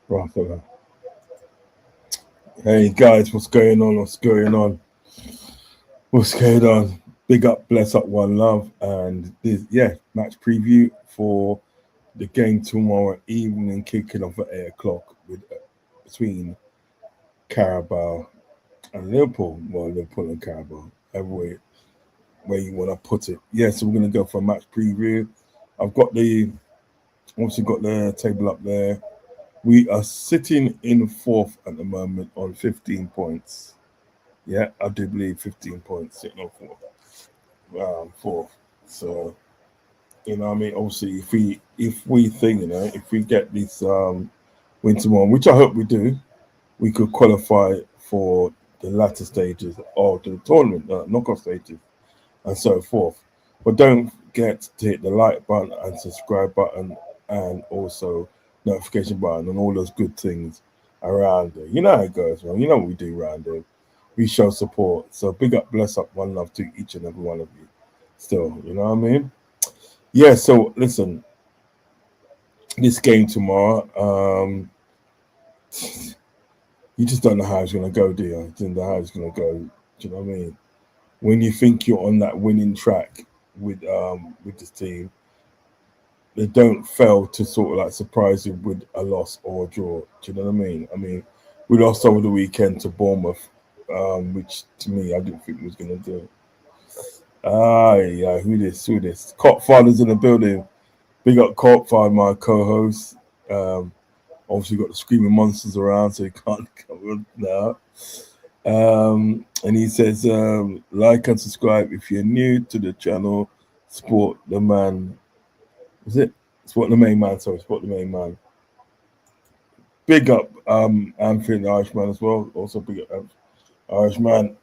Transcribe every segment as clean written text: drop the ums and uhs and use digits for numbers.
Barcelona. Hey guys, what's going on? What's going on? What's going on? Big up, bless up, one love, and this match preview for the game tomorrow evening, kicking off at 8 o'clock with between Qarabag and Liverpool. Well, Liverpool and Qarabag, every way you want to put it. Yeah, so we're gonna go for a match preview. I've got the table up there. We are sitting in fourth at the moment on 15 points. Yeah, I do believe 15 points sitting on fourth. So what I mean, obviously, if we think if we get this win tomorrow, which I hope we do, we could qualify for the latter stages of the tournament, knockout stages, and so forth. But don't forget to hit the like button and subscribe button, and also notification button, and all those good things around there. You know how it goes, man. You know what we do around there. We show support. So big up, bless up, one love to each and every one of you. Still, you know what I mean? Yeah, so listen, this game tomorrow, you just don't know how it's gonna go, do you? You don't know how it's gonna go. Do you know what I mean? When you think you're on that winning track with this team, they don't fail to sort of like surprise you with a loss or a draw. Do you know what I mean? I mean, we lost over the weekend to Bournemouth, which to me I didn't think we was gonna do. Yeah, who this? Cop Father's in the building. Big up Cop Father, my co-host. Obviously got the screaming monsters around, so he can't come on now. And he says, like and subscribe if you're new to the channel. Support the man. Was it? Support the main man. Sorry, support the main man. Big up Anthony the Irishman as well. Also big up Irishman.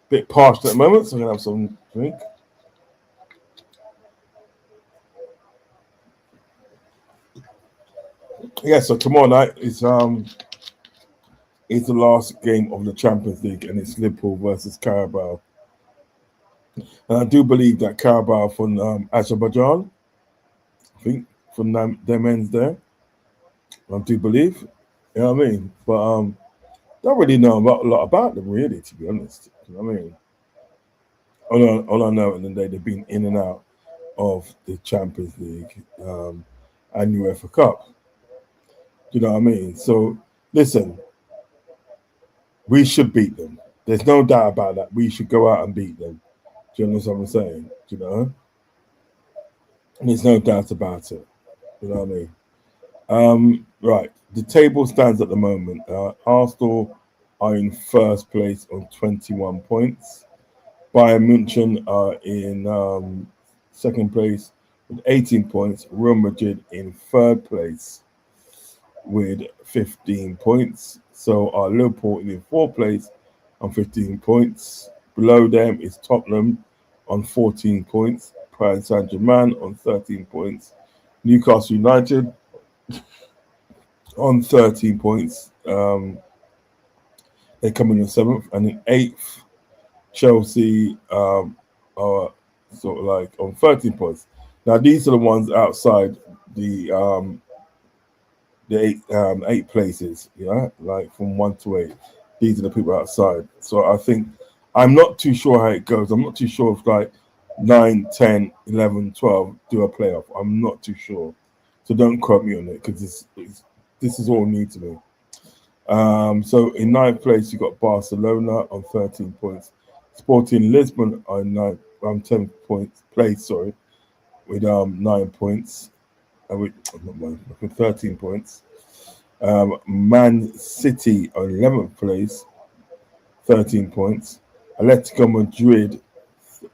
Bit parched at the moment, so I'm gonna have some drink. Yeah, so tomorrow night is the last game of the Champions League, and it's Liverpool versus Qarabag. And I do believe that Qarabag from Azerbaijan, I think from them ends there. I do believe, you know what I mean. But don't really know a lot about them, really, to be honest. You know what I mean? All I know at the end of the day, they've been in and out of the Champions League and UEFA Cup. You know what I mean? So listen, we should beat them. There's no doubt about that. We should go out and beat them. Do you understand what I'm saying? You know? And there's no doubt about it. You know what I mean? Right. The table stands at the moment. Arsenal are in first place on 21 points. Bayern München are in second place with 18 points. Real Madrid in third place with 15 points. So Liverpool in fourth place on 15 points. Below them is Tottenham on 14 points. Paris Saint-Germain on 13 points. Newcastle United on 13 points. They come in seventh, and in eighth, Chelsea are sort of like on 13 points. Now these are the ones outside the eight places, yeah, like from 1 to 8. These are the people outside. So I think I'm not too sure how it goes. I'm not too sure if like 9, 10, 11, 12 do a playoff. I'm not too sure. So don't quote me on it because this is all new to me. So in ninth place, you got Barcelona on 13 points. Sporting Lisbon on 10th place, with 9 points. With 13 points. Man City on 11th place, 13 points. Atletico Madrid,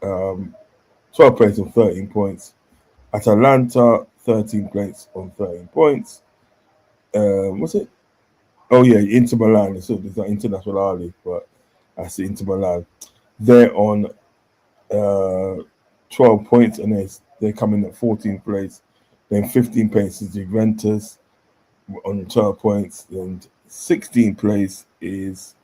12th place on 13 points. Atalanta, 13th place on 13 points. What's it? Oh yeah, Inter Milan. So there's not International Ali, but I see Inter Milan. They're on 12 points, and they're coming at 14th place. Then 15 place is Juventus on 12 points. Then 16th place is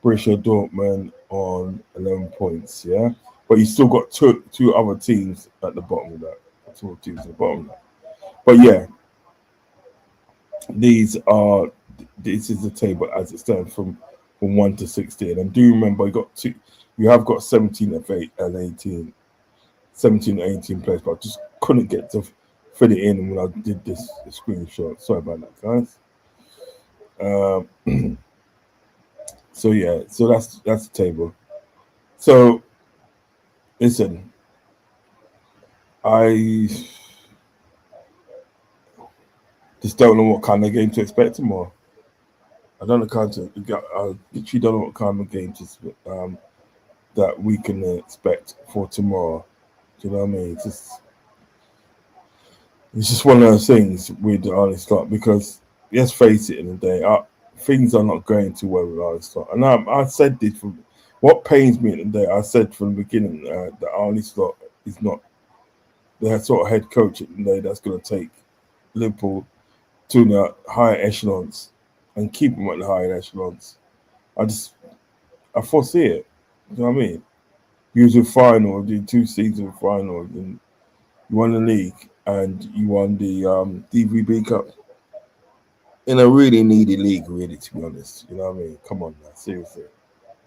Borussia Dortmund on 11 points. Yeah, but you still got two other teams at the bottom of that. Two teams at the bottom of that. But yeah, These are this is the table as it stands from 1 to 16. And do remember you have got 17 of 8 and 18, 17 and 18 players, but I just couldn't get to fit it in when I did this screenshot. Sorry about that, guys. So yeah, so that's the table. So listen, I just don't know what kind of game to expect tomorrow. I don't know I literally don't know what kind of game that we can expect for tomorrow. Do you know what I mean? It's just one of those things with the Arnie Slot because let's face it, in the day, things are not going too well with Arnie Slot. And I said this from what pains me in the day. I said from the beginning that Arnie Slot is not the sort of head coach in the day that's going to take Liverpool to the higher echelons and keep them at the higher echelons. I foresee it. You know what I mean? You was a final, did 2 season finals, and you won the league and you won the DVB Cup in a really needy league, really, to be honest. You know what I mean? Come on now, seriously.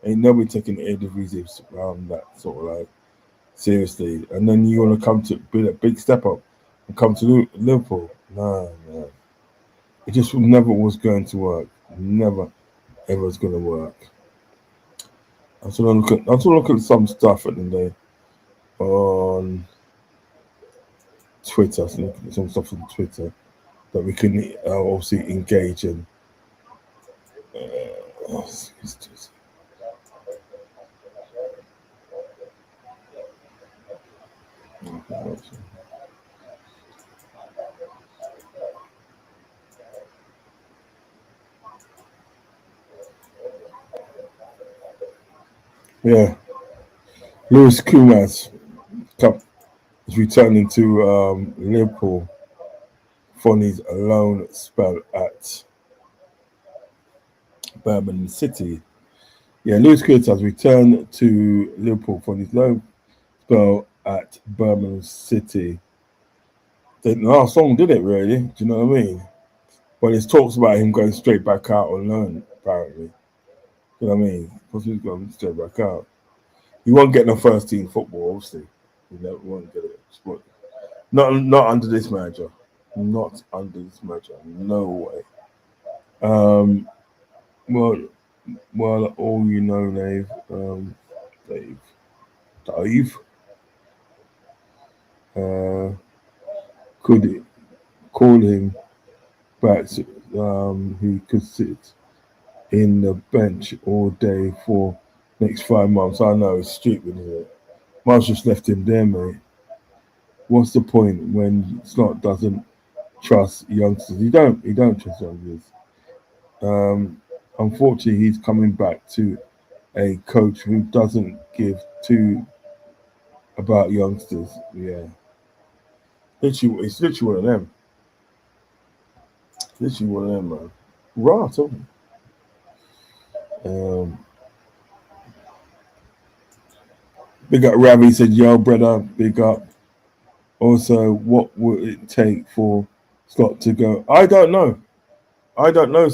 Ain't nobody taking the Eredivisie around that sort of like seriously. And then you want to come to be a big step up and come to Liverpool. Nah, man. It just never was going to work. Never ever was going to work. I was going to look at some stuff at the day on Twitter, some stuff on Twitter that we can obviously engage in. Oh, yeah, Lewis Kumas is returning to Liverpool for his loan spell at Birmingham City. Yeah, Lewis Kumas has returned to Liverpool for his loan spell at Birmingham City. Didn't last long, did it really? Do you know what I mean? But it talks about him going straight back out on loan, apparently. You know what I mean? Because he's going straight back out. He won't get no first team football, obviously. He never won't get it. But not under this manager. Not under this manager. No way. Um, well, all you know, Dave, could call him back. He could sit in the bench all day for next 5 months. I know it's stupid, isn't it? Miles just left him there, mate. What's the point when Slot doesn't trust youngsters? He don't trust youngsters. Unfortunately, he's coming back to a coach who doesn't give two about youngsters. Yeah, literally, it's literally one of them. Literally one of them, man. Right. Um, Big up Ravi said, "Yo, brother, big up." Also, what would it take for Scott to go? I don't know. I don't know.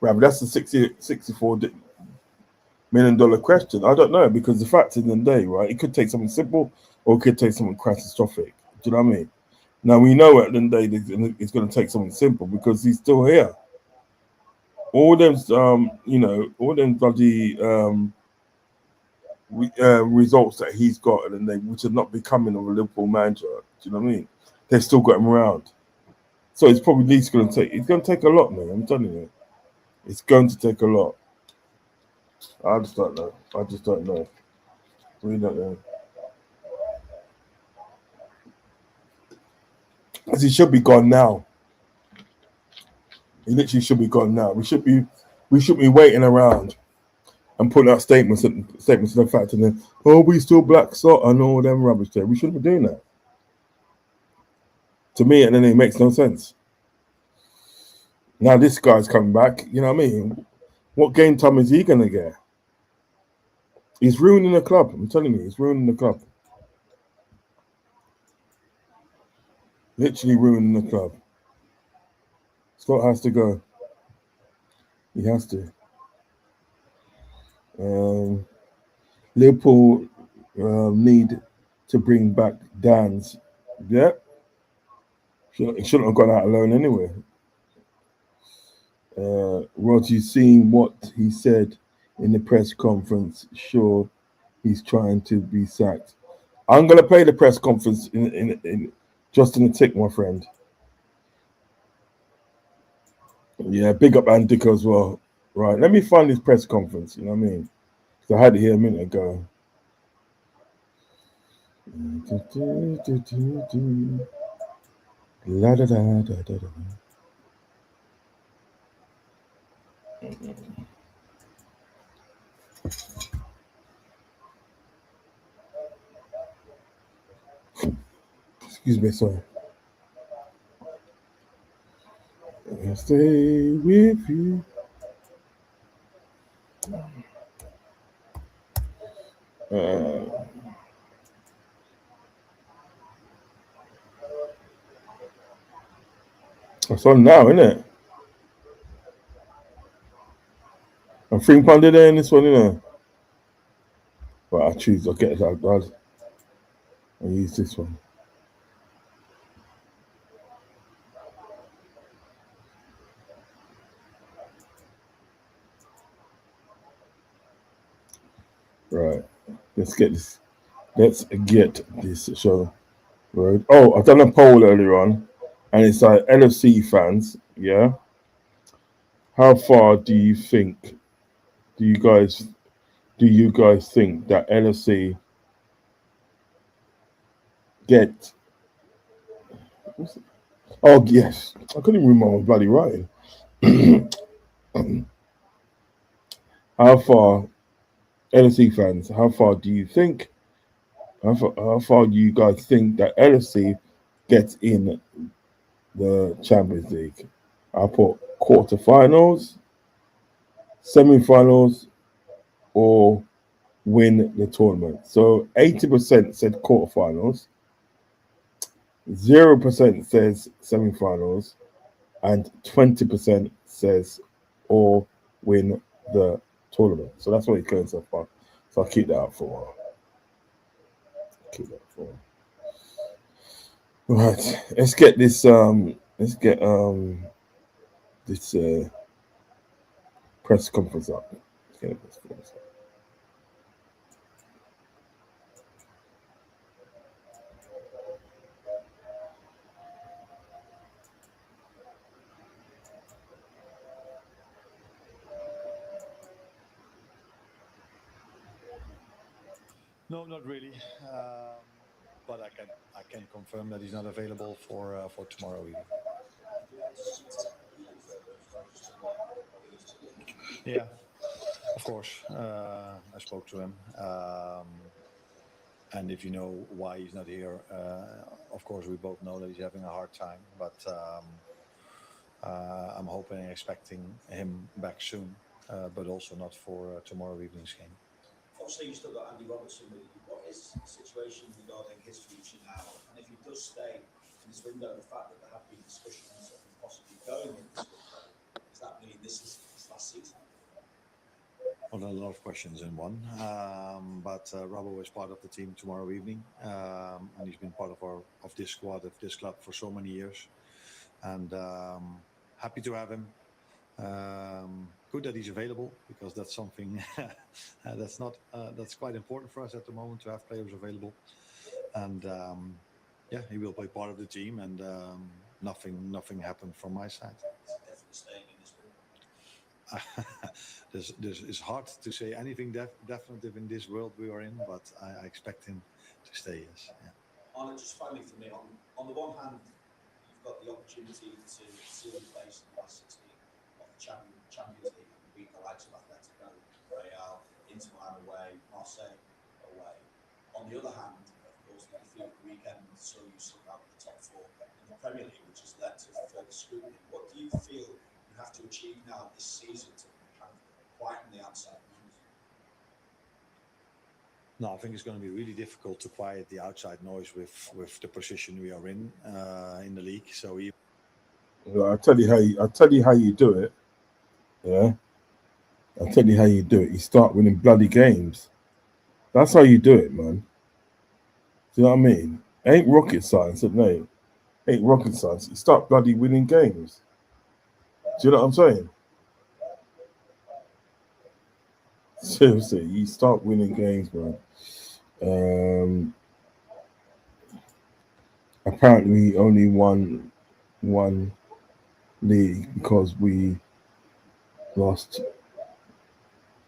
Ravi, that's the 64 million question. I don't know because the fact in the day, right? It could take something simple or it could take something catastrophic. Do you know what I mean? Now we know at the end of the day it's going to take something simple because he's still here. All them, all them bloody results that he's got, and they which are not becoming of a Liverpool manager. Do you know what I mean? They've still got him around, so it's probably at least going to take. It's going to take a lot, man. I'm telling you, it's going to take a lot. I just don't know. I just don't know. We don't know. As he should be gone now. He literally should be gone now. We should be waiting around and putting out statements to the fact, and then we still black salt and all them rubbish there. We shouldn't be doing that. To me, and then it makes no sense. Now this guy's coming back. You know what I mean? What game time is he gonna get? He's ruining the club. I'm telling you, he's ruining the club. Literally ruining the club. Scott has to go. He has to. Liverpool need to bring back Dan's. Yeah, he shouldn't have gone out alone anyway. Rod, you seen what he said in the press conference? Sure, he's trying to be sacked. I'm gonna play the press conference in just in a tick, my friend. Yeah, big up Andico as well. Right, let me find his press conference. You know what I mean? 'Cause I had it here a minute ago. La da da da da da. Excuse me, sorry. I'll stay with you. It's on now, isn't it? I'm £3 there in this one, you know. But I choose. I'll get it out, guys. I'll use this one. Right. Let's get this. Let's get this show. Right. Oh, I've done a poll earlier on, and it's like LFC fans. Yeah. How far do you think? Do you guys? Do you guys think that LFC get? Oh yes, I couldn't even remember my bloody writing. How far, LFC fans? How far do you think? How far do you guys think that LFC gets in the Champions League? I put quarterfinals, semi-finals, or win the tournament. So 80% said quarterfinals, 0% says semi-finals, and 20% says or win the tournament. So that's what he's going so far. So I'll keep that up for a while. Keep that for a while. Right, let's get this. Let's get this press conference up. Let's get a press conference up. No, not really. But I can confirm that he's not available for tomorrow evening. Yeah, of course. I spoke to him, and if you know why he's not here, of course we both know that he's having a hard time. But I'm hoping and expecting him back soon, but also not for tomorrow evening's game. Obviously, you've still got Andy Robertson with you. What is the situation regarding his future now? And if he does stay in this window, the fact that there have been discussions of him possibly going in this window, does that mean this is his last season? Well, a lot of questions in one. But Robbo is part of the team tomorrow evening, and he's been part of this squad, of this club for so many years. And happy to have him. Good that he's available, because that's something that's quite important for us at the moment, to have players available. And yeah, he will be part of the team, and nothing happened from my side. Definitely staying in this window. It's hard to say anything definitive in this world we are in, but I expect him to stay. Yes. Yeah. Arnold, just finally for me, on the one hand, you've got the opportunity to see him face in the last 16 of the Champions League and beat the likes of Atletico, Real, Inter Milan away, Marseille away. On the other hand, of course, the defeat at the weekend saw you slip out of the top four in the Premier League, which has led to further scrutiny. What do you feel you have to achieve now this season to kind of quieten the outside noise? No, I think it's going to be really difficult to quiet the outside noise with the position we are in the league. So I tell you how you do it. Yeah, I tell you how you do it. You start winning bloody games. That's how you do it, man. Do you know what I mean? Ain't rocket science, no. Ain't rocket science. You start bloody winning games. Do you know what I'm saying? Seriously, you start winning games, man. Um, Apparently, we only won one league because we lost.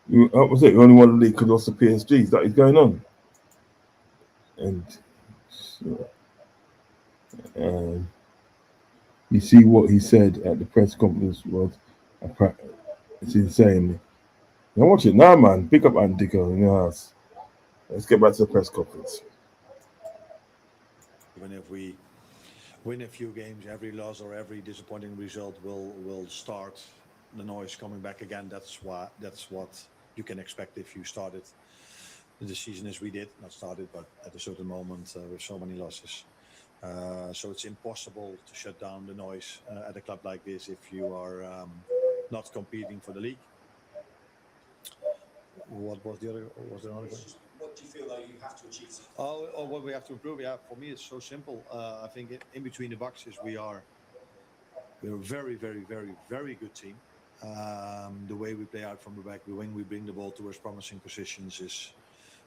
What was it? We only won the league because we lost the PSG. That is going on. And um, you see what he said at the press conference was, it's insane. Now watch it now, man. Pick up Andico in your house. Let's get back to the press conference. Even if we win a few games, every loss or every disappointing result will start the noise coming back again. That's what you can expect if you started the season as we did. Not started, but at a certain moment with so many losses. So it's impossible to shut down the noise at a club like this if you are not competing for the league. What was the other? Was there another question? What do you feel like you have to achieve? What we have to improve? Yeah, for me it's so simple. I think in between the boxes we're a very, very, very, very good team. The way we play out from the back, when we bring the ball towards promising positions, is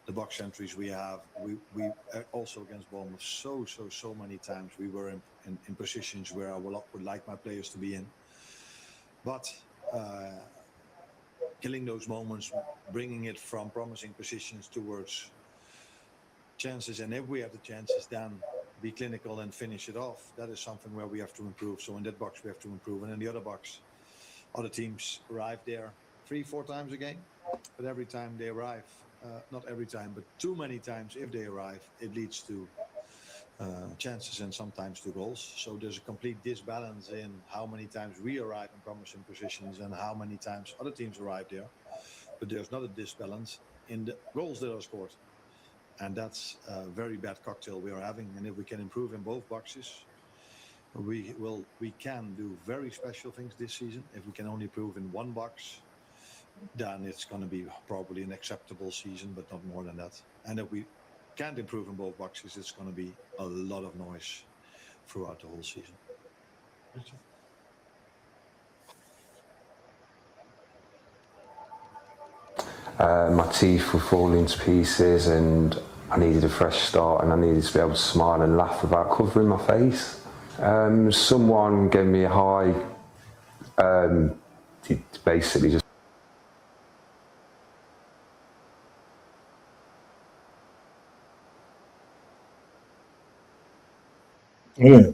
the box entries we have. We also against Bournemouth so many times we were in positions where I would like my players to be in, but killing those moments, bringing it from promising positions towards chances, and if we have the chances, then be clinical and finish it off. That is something where we have to improve. So in that box we have to improve, and in the other box, other teams arrive there 3-4 times a game, but every time they arrive, not every time, but too many times, if they arrive, it leads to chances and sometimes to goals. So there's a complete disbalance in how many times we arrive in promising positions and how many times other teams arrive there. But there's not a disbalance in the goals that are scored. And that's a very bad cocktail we are having. And if we can improve in both boxes, we can do very special things this season. If we can only improve in one box, then it's going to be probably an acceptable season, but not more than that. And if we can't improve in both boxes, it's going to be a lot of noise throughout the whole season. Richard? My teeth were falling to pieces and I needed a fresh start and I needed to be able to smile and laugh without covering my face. Someone gave me a high, basically just Yeah.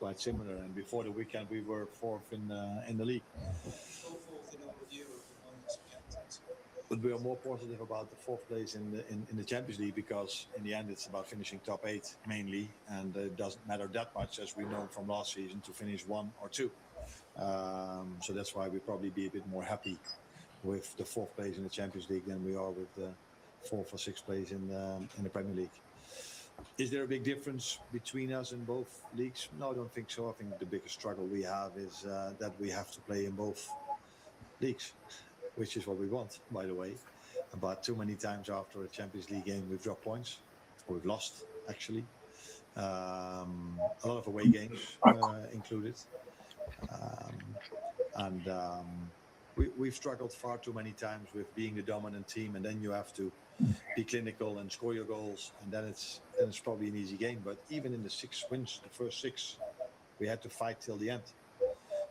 Quite similar. And before the weekend, we were fourth in the league. Still fourth in overview of the moments we get into. But we are more positive about the fourth place in the Champions League because in the end it's about finishing top 8 mainly, and it doesn't matter that much, as we know from last season, to finish 1 or 2. So that's why we'll probably be a bit more happy with the fourth place in the Champions League than we are with the fourth or sixth place in the Premier League. Is there a big difference between us in both leagues? No, I don't think so. I think the biggest struggle we have is that we have to play in both leagues, which is what we want, by the way. But too many times after a Champions League game, we've dropped points, or we've lost, actually. A lot of away games included. We've struggled far too many times with being the dominant team, and then you have to be clinical and score your goals, and then it's probably an easy game. But even in the 6 wins, the first 6, we had to fight till the end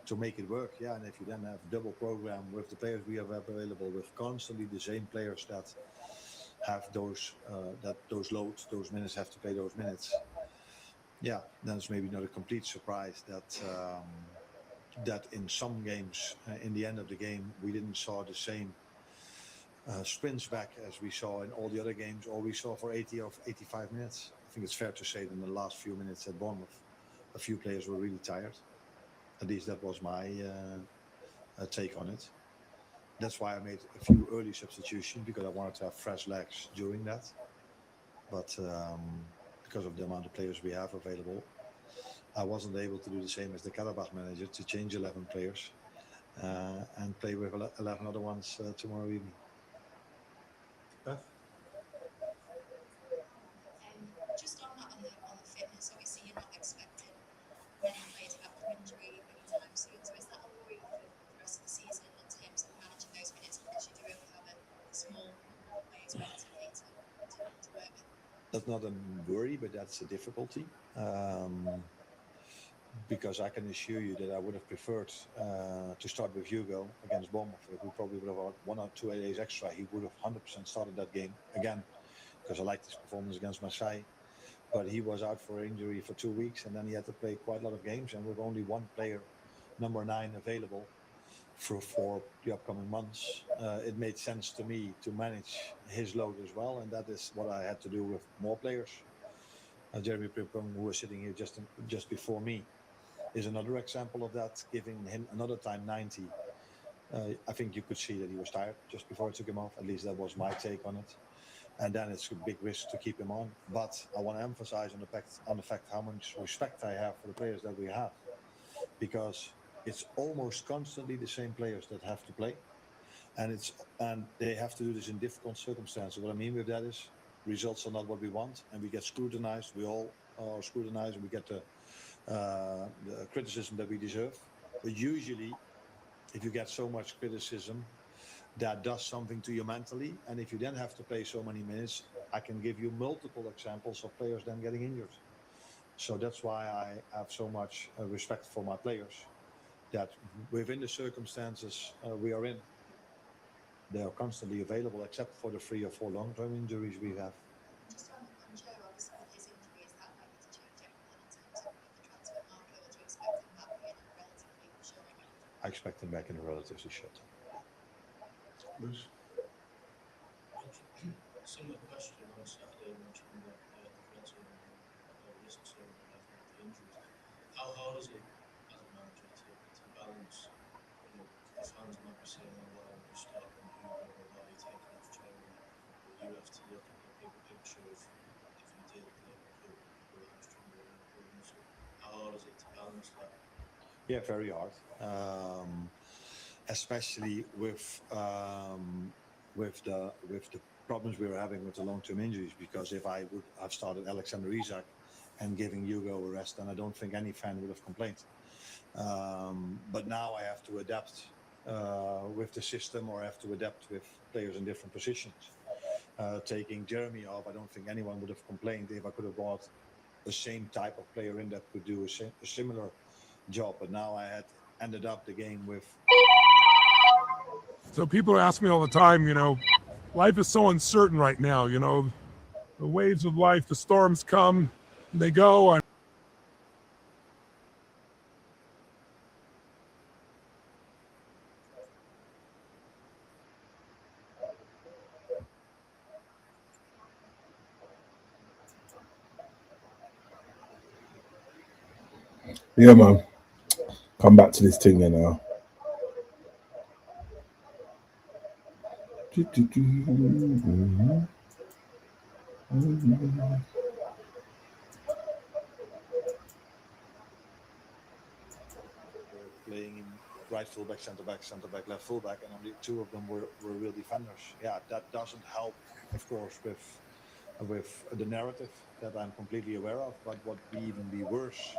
to make it work. Yeah, and if you then have double program with the players we have available, with constantly the same players that have those loads, those minutes, have to play those minutes. Yeah, then it's maybe not a complete surprise that in some games, in the end of the game, we didn't saw the same sprints back as we saw in all the other games, or we saw for 80 or 85 minutes. I think it's fair to say that in the last few minutes at Bournemouth, a few players were really tired. At least that was my take on it. That's why I made a few early substitutions, because I wanted to have fresh legs during that. But because of the amount of players we have available, I wasn't able to do the same as the Qarabag manager, to change 11 players and play with 11 other ones tomorrow evening. Beth? Just on that, on the fitness, obviously you're not expecting many players back from injury anytime soon. So is that a worry for the rest of the season in terms of managing those minutes, because you do only have a small number of players relatively to work with? That's not a worry, but that's a difficulty. Because I can assure you that I would have preferred to start with Hugo against Bournemouth. If we probably would have had 1 or 2 days extra, he would have 100% started that game again, because I liked his performance against Marseille. But he was out for injury for 2 weeks, and then he had to play quite a lot of games. And with only one player, number 9, available for the upcoming months, it made sense to me to manage his load as well. And that is what I had to do with more players. Jeremy Frimpong, who was sitting here just before me, is another example of that, giving him another time 90. I think you could see that he was tired just before I took him off. At least that was my take on it. And then it's a big risk to keep him on. But I want to emphasize on the fact how much respect I have for the players that we have, because it's almost constantly the same players that have to play, and they have to do this in difficult circumstances. What I mean with that is, results are not what we want, and we get scrutinized. We all are scrutinized, and we get the criticism that we deserve. But usually, if you get so much criticism, that does something to you mentally. And if you then have to play so many minutes, I can give you multiple examples of players then getting injured. So that's why I have so much respect for my players, that within the circumstances we are in, they are constantly available, except for the 3 or 4 long-term injuries we have. Just on Joe, obviously with his injury, is that likely to change anything in terms of the transfer market, or do you expect him back in a relatively short time? I expect him back in a relatively short time. Bruce? Similar question on Saturday, mentioning that the threats and risks of the injuries. How hard is it as a manager to balance? The fans might be saying, "Oh, well, you start on Hugo, or why are you taking off Jeremy?" But you have to look at the big picture of, if you did, Liverpool will hamstring or Liverpool. So how hard is it to balance that? Yeah, very hard. Especially with the problems we were having with the long-term injuries. Because if I would have started Alexander Isak and giving Hugo a rest, then I don't think any fan would have complained. But now I have to adapt with the system, or I have to adapt with players in different positions. Taking Jeremy off, I don't think anyone would have complained if I could have brought the same type of player in that could do a similar job. But now I had ended up the game with. So people ask me all the time, life is so uncertain right now, the waves of life, the storms come, they go. Yeah, man. Come back to this thing here now. Playing in right fullback, centre back, left fullback, and only 2 of them were real defenders. Yeah, that doesn't help, of course, with the narrative that I'm completely aware of. But what would even be worse,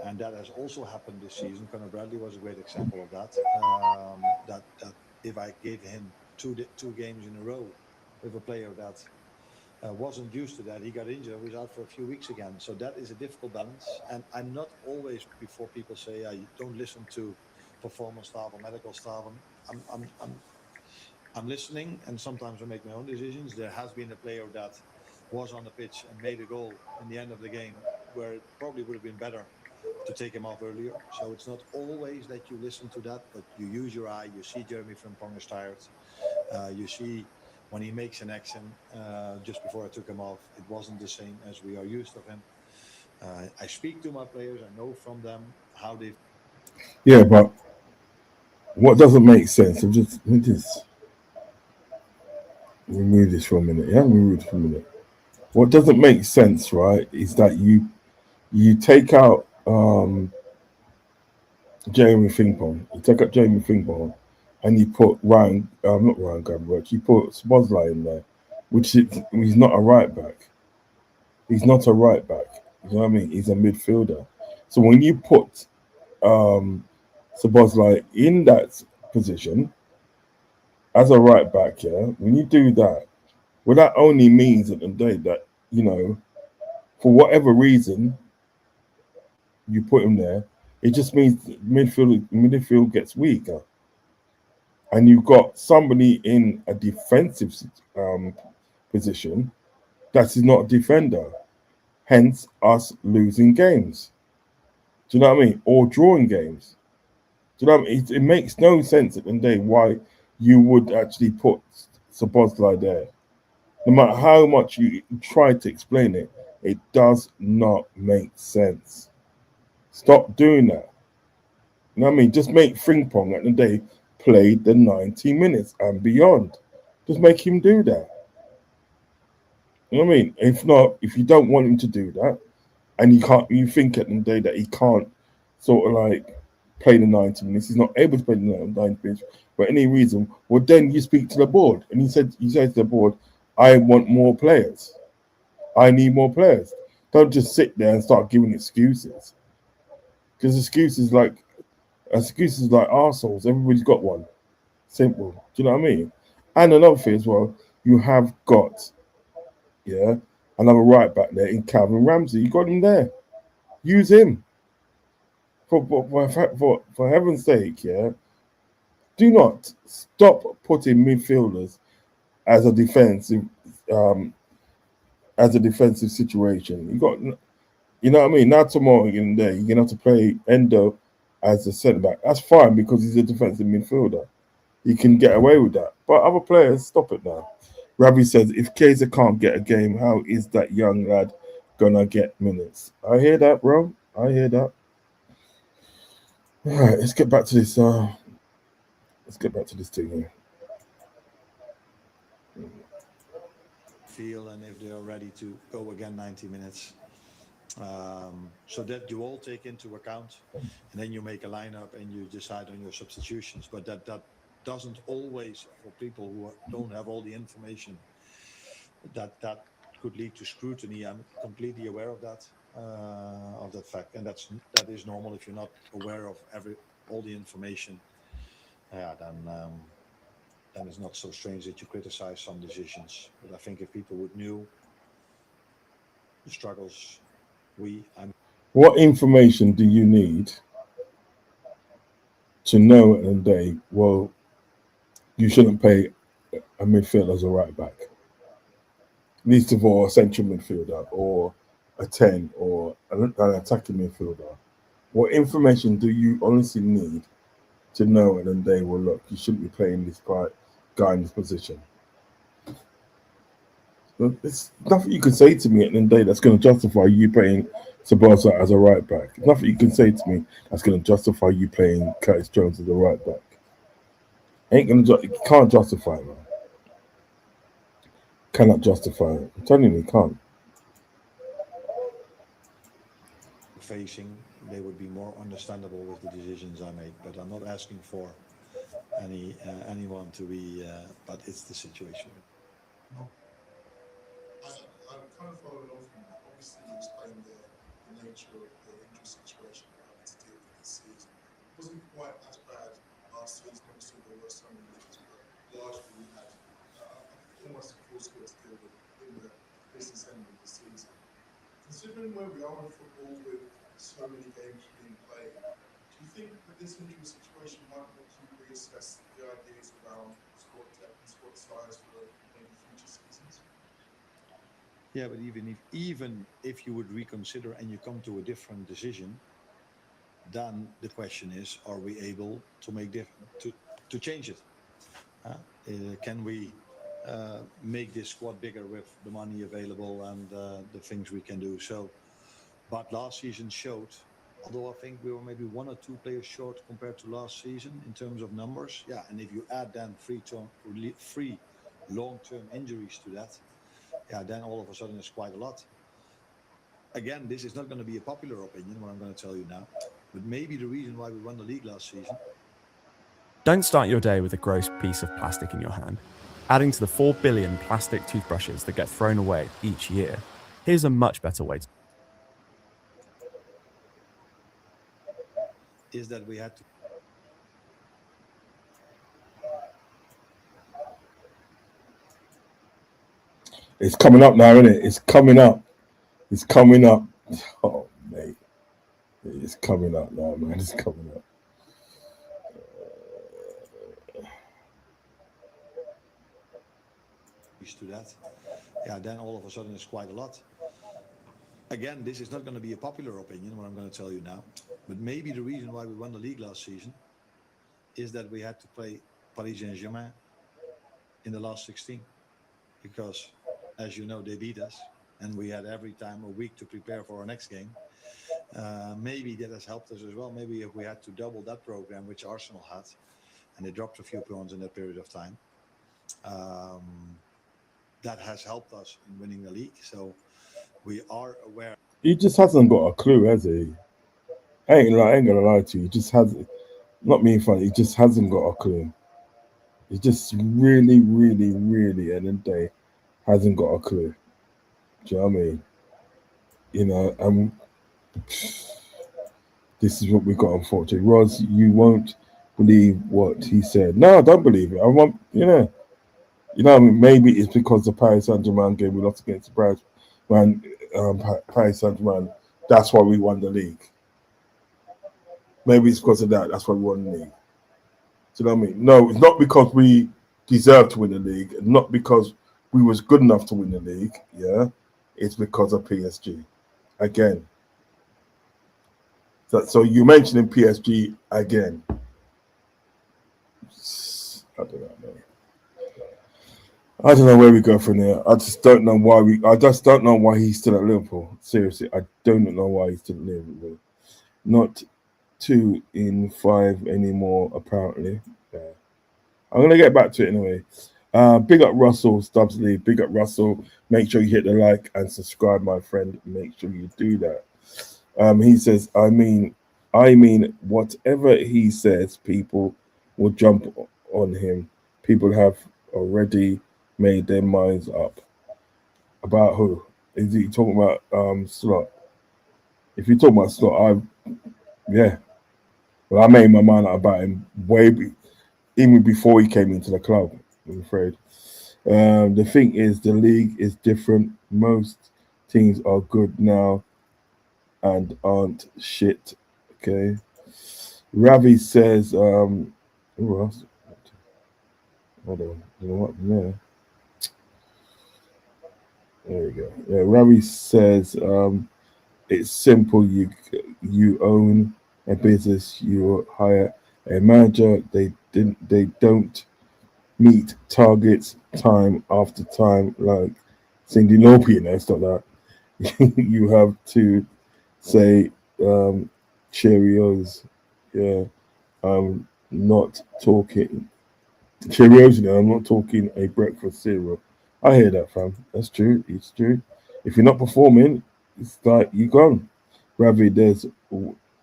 and that has also happened this season. Conor Bradley was a great example of that. That if I gave him 2 games in a row with a player that wasn't used to that, he got injured, was out for a few weeks again. So that is a difficult balance. And I'm not always, before people say, you don't listen to performance staff or medical staff. I'm listening, and sometimes I make my own decisions. There has been a player that was on the pitch and made a goal in the end of the game, where it probably would have been better to take him off earlier. So it's not always that you listen to that, but you use your eye. You see Jeremy Frimpong is tired. You see, when he makes an action, just before I took him off, it wasn't the same as we are used of him. I speak to my players. I know from them how they. Yeah, but what doesn't make sense? I'm just let me just remove this for a minute. Yeah, remove it for a minute. What doesn't make sense, right, is that you take out Jeremy Frimpong, and you put not Ryan Gravenberch, you put Szoboszlai in there, he's not a right back. He's not a right back. You know what I mean? He's a midfielder. So when you put Szoboszlai in that position as a right back, yeah, when you do that, well, that only means at the end of the day that, you know, for whatever reason you put him there, it just means midfield gets weaker. And you've got somebody in a defensive position that is not a defender, hence us losing games. Do you know what I mean? Or drawing games. Do you know what I mean? It makes no sense at the end of the day why you would actually put Szoboszlai there. No matter how much you try to explain it, it does not make sense. Stop doing that. You know what I mean? Just make Frimpong at the end of the day play the 90 minutes and beyond. Just make him do that. You know what I mean? If not, if you don't want him to do that, and you think at the end of the day that he can't sort of like play the 90 minutes, he's not able to play the 90 minutes for any reason, well then you speak to the board and you say to the board, I want more players. I need more players. Don't just sit there and start giving excuses. Because excuses like arseholes, everybody's got one. Simple. Do you know what I mean? And another thing as well, you have got another right back there in Calvin Ramsey. You got him there. Use him. For heaven's sake, yeah. Do not stop putting midfielders as a defensive situation. You know what I mean? Now tomorrow in there, you're gonna have to play Endo as a centre back. That's fine because he's a defensive midfielder. He can get away with that. But other players, stop it now. Ravi says, if Kaiser can't get a game, how is that young lad gonna get minutes? I hear that, bro. I hear that. All right, let's get back to this. Thing here. Feel and if they're ready to go again 90 minutes. So that you all take into account, and then you make a lineup and you decide on your substitutions. But that doesn't always, for people who don't have all the information, that could lead to scrutiny. I'm completely aware of that fact, and that is normal. If you're not aware of all the information, then it's not so strange that you criticize some decisions. But I think if people would knew the struggles, what information do you need to know at the end of the day, well, you shouldn't pay a midfielder as a right back? Needs to for a central midfielder or a 10 or an attacking midfielder. What information do you honestly need to know at the end of the day, well, look, you shouldn't be playing this guy in this position? It's nothing you can say to me at the end of the day that's going to justify you playing Szoboszlai as a right back. There's nothing you can say to me that's going to justify you playing Curtis Jones as a right back. Can't justify it, man. Cannot justify it. I'm telling you, can't. facing, they would be more understandable with the decisions I make. But I'm not asking for anyone to be, but it's the situation. No. I'm kind of following on from that. Obviously, you explained the nature of the injury situation you're having to deal with this season. It wasn't quite as bad last season. Obviously, there were some injuries, but largely you had almost a full squad to deal with in the business end of the season. Considering where we are in football with so many games being played, do you think that this injury situation might make you reassess the ideas around squad depth and squad size for maybe future seasons? Yeah, but even if you would reconsider and you come to a different decision, then the question is: are we able to make to change it? can we make this squad bigger with the money available and the things we can do? So, but last season showed, although I think we were maybe 1 or 2 players short compared to last season in terms of numbers. Yeah, and if you add then 3 long-term injuries to that, yeah, then all of a sudden it's quite a lot. Again, this is not going to be a popular opinion, what I'm going to tell you now, but maybe the reason why we won the league last season. Don't start your day with a gross piece of plastic in your hand. Adding to the 4 billion plastic toothbrushes that get thrown away each year, here's a much better way to. Is that we had to. It's coming up now, isn't it? It's coming up. It's coming up. Oh, mate. It's coming up now, man. It's coming up. To that, yeah, then all of a sudden it's quite a lot. Again, this is not going to be a popular opinion, what I'm going to tell you now, but maybe the reason why we won the league last season is that we had to play Paris Saint-Germain in the last 16, because, as you know, they beat us, and we had every time a week to prepare for our next game. Maybe that has helped us as well. Maybe if we had to double that program, which Arsenal had, and they dropped a few points in that period of time, that has helped us in winning the league. So we are aware. He just hasn't got a clue, has he? I ain't gonna lie to you. He just hasn't. Not being funny. He just hasn't got a clue. He just really, really, really, at the end of the day, hasn't got a clue. Do you know what I mean? You know, this is what we got, unfortunately. Roz, you won't believe what he said. No, I don't believe it. I want, you know, maybe it's because the Paris Saint-Germain game we lost against the Paris Saint-Germain. That's why we won the league. Maybe it's because of that. That's why we won the league. Do you know what I mean? No, it's not because we deserved to win the league, and not because we was good enough to win the league. Yeah, it's because of PSG. Again. So you mentioning PSG again. I don't know, man. I don't know where we go from there. I just don't know why he's still at Liverpool. Seriously, I don't know why he's still at Liverpool. Not 2 in 5 anymore, apparently. Yeah. I'm gonna get back to it anyway. Big up Russell, Stubbsley. Big up Russell. Make sure you hit the like and subscribe, my friend. Make sure you do that. He says, I mean, whatever he says, people will jump on him. People have already made their minds up. About who? Is he talking about Slot? If you're talking about Slot, well, I made my mind up about him even before he came into the club, I'm afraid. The thing is, the league is different. Most teams are good now and aren't shit. Okay. Ravi says, who else? I don't know what. Yeah. There we go. Yeah, Ravi says, it's simple. You own a business. You hire a manager. They don't meet targets time after time like Cindy Lauper. You know, it's not that. You have to say Cheerios. Yeah, I'm not talking Cheerios. I'm not talking a breakfast cereal. I hear that, fam. That's true. It's true. If you're not performing, it's like you gone. Ravi, there's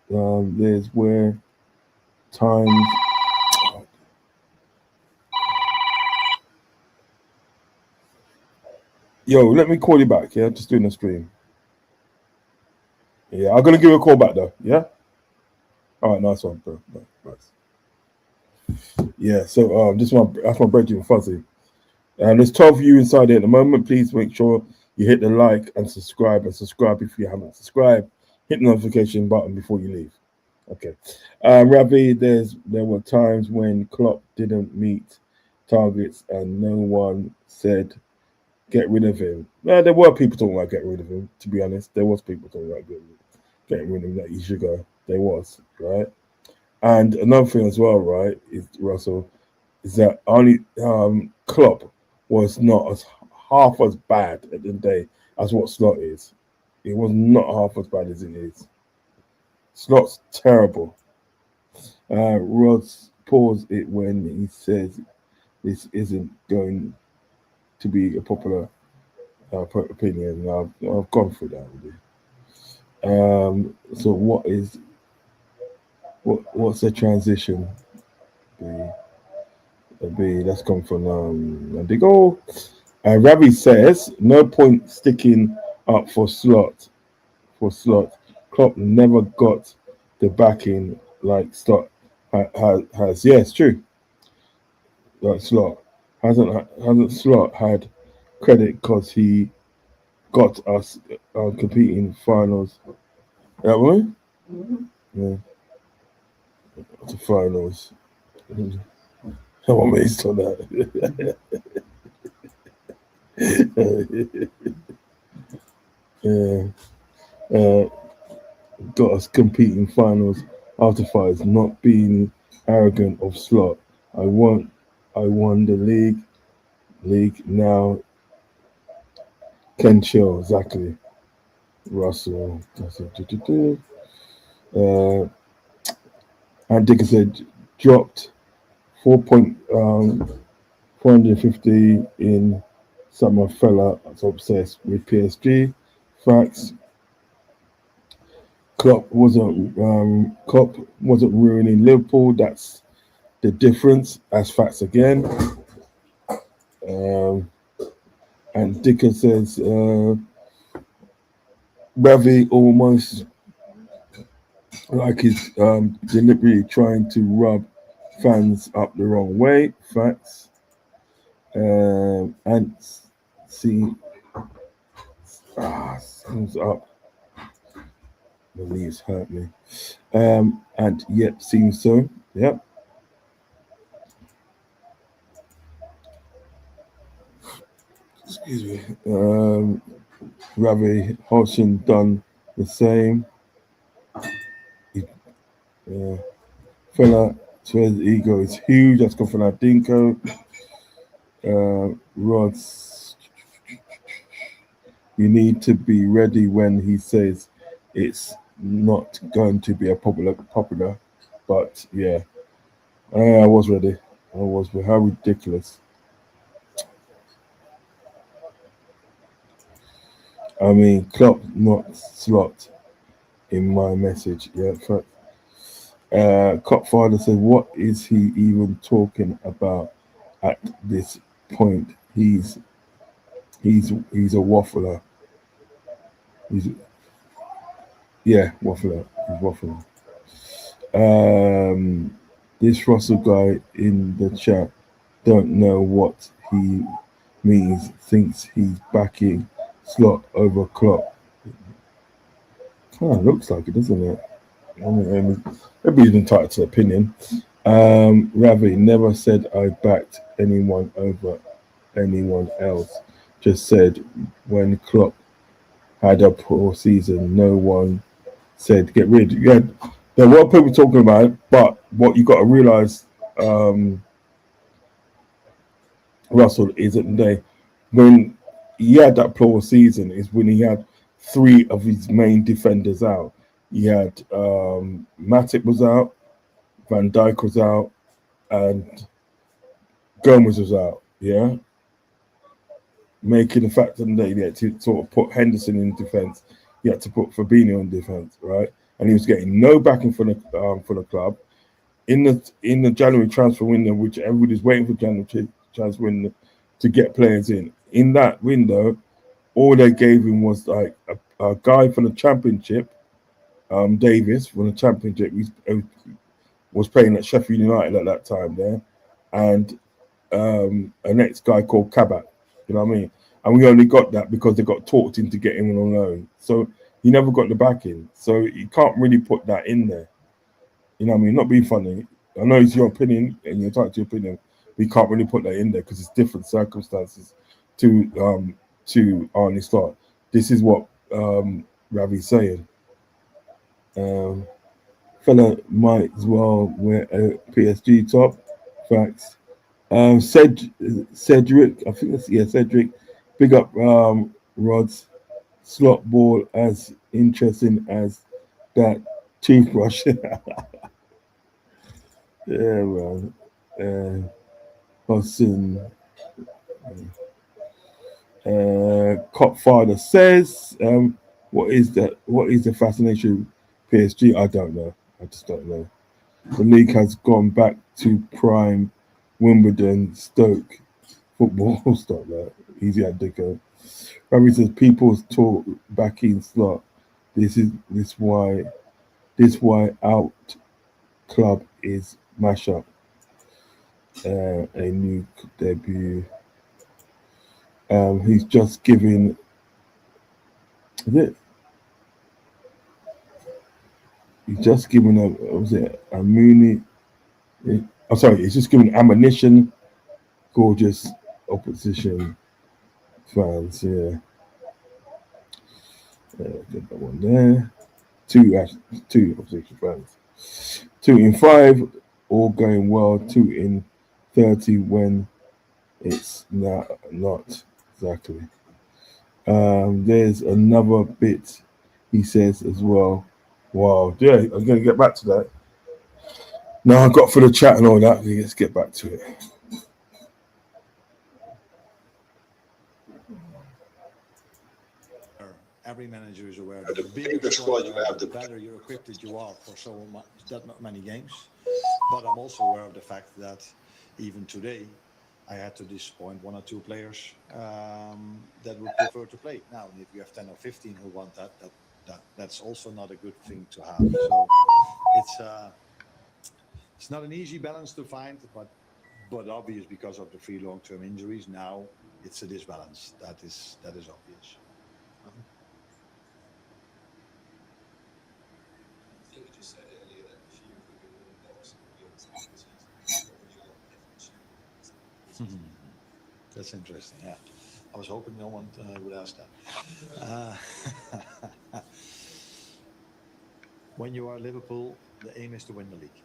where times. Yo, let me call you back. Yeah, just doing a stream. Yeah, I'm gonna give you a call back though. Yeah. All right, nice one, bro. Nice. Yeah. So that's my brethren Fuzzy. There's 12 of you inside here at the moment. Please make sure you hit the like and subscribe. And subscribe if you haven't subscribed. Hit the notification button before you leave. Okay. Ravi, there were times when Klopp didn't meet targets and no one said get rid of him. No, there were people talking about getting rid of him, to be honest. There was people talking about getting rid of him, that he should go. There was, right? And another thing as well, right, is Russell, is that only Klopp was not as half as bad at the end of the day as what Slot is. It was not half as bad as it is. Slot's terrible. Rods pause it when he says this isn't going to be a popular opinion. I've gone through that already. So what's the transition? B that's come from Digo. Ravi says no point sticking up for Slot. Klopp never got the backing like Slot has. Yeah, it's true. Like Slot hasn't Slot had credit because he got us competing finals. That one? Yeah, to finals. I'm amazed on that. Yeah. Got us competing finals after fights, not being arrogant of Slot. I won the league now. Ken Chill, exactly. Russell. And Dicker said dropped 450 in summer. Fella that's obsessed with PSG. Facts. Klopp wasn't ruining Liverpool. That's the difference. As facts again. And Dicker says Ravi almost like he's deliberately trying to rub fans up the wrong way. Facts. And see, thumbs up. The knees hurt me. And yep, seems so. Yep. Excuse me. Ravi Hodgson done the same. Fella swears ego is huge. That's come from Adinko. Rods, you need to be ready when he says it's not going to be a popular. But yeah, I was ready. How ridiculous. I mean, Klopp, not Slot in my message. Yeah, Klopp father said, what is he even talking about at this point? He's a waffler. Waffler. He's waffling. This Russell guy in the chat don't know what he means. Thinks he's backing Slot over Klopp. Kind of looks like it, doesn't it? I mean, maybe he's entitled to opinion. Ravi never said I backed anyone over anyone else. Just said when Klopp had a poor season, no one said get rid. Yeah, there were people talking about it, but what you got to realize, Russell, is that when he had that poor season is when he had three of his main defenders out. He had Matic was out, Van Dijk was out, and Gomez was out. Yeah, making the fact that they had to sort of put Henderson in defence. He had to put Fabinho in defence, right? And he was getting no backing for the club in the January transfer window, which everybody's waiting for January transfer window to get players in. In that window, all they gave him was like a guy from the Championship, Davis from the Championship. He was playing at Sheffield United at that time there, and a next guy called Qarabag. You know what I mean? And we only got that because they got talked into getting him on loan. So he never got the backing. So you can't really put that in there. You know what I mean? Not being funny. I know it's your opinion and you're entitled to your opinion. We can't really put that in there because it's different circumstances to Arnie Slot. This is what Ravi's saying. Fella might as well wear a PSG top. Facts. Cedric, I think that's Cedric. Big up Rod's slot ball as interesting as that toothbrush. Yeah, man. Hudson, Copfather says, what is that? What is the fascination with PSG? I don't know. I just don't know. The league has gone back to prime Wimbledon, Stoke football. Stop that. Easy at Dico. Ravi says people's talk back in slot. This why out club is mash up. A new debut. He's just giving. Is it? He's just giving a. Was it a Mooney? I'm sorry. He's just giving ammunition. Gorgeous opposition fans. Yeah. Get that one there. Two opposition fans. 2 in 5, all going well. 2 in 30 when it's not exactly. There's another bit he says as well. Wow, yeah, I'm going to get back to that. Now I got for the chat and all that. Let's get back to it. Every manager is aware that the bigger the squad you have, the better you're equipped that you are for that many games. But I'm also aware of the fact that even today, I had to disappoint 1 or 2 players that would prefer to play. Now, if you have 10 or 15 who want that's also not a good thing to have. So it's not an easy balance to find, but obvious because of the 3 long-term injuries. Now it's a disbalance. That is obvious. I think you just said earlier that if you could be in the box and be honest with the season, what would you want different? That's interesting. Yeah, I was hoping no one would ask that. When you are Liverpool, the aim is to win the league.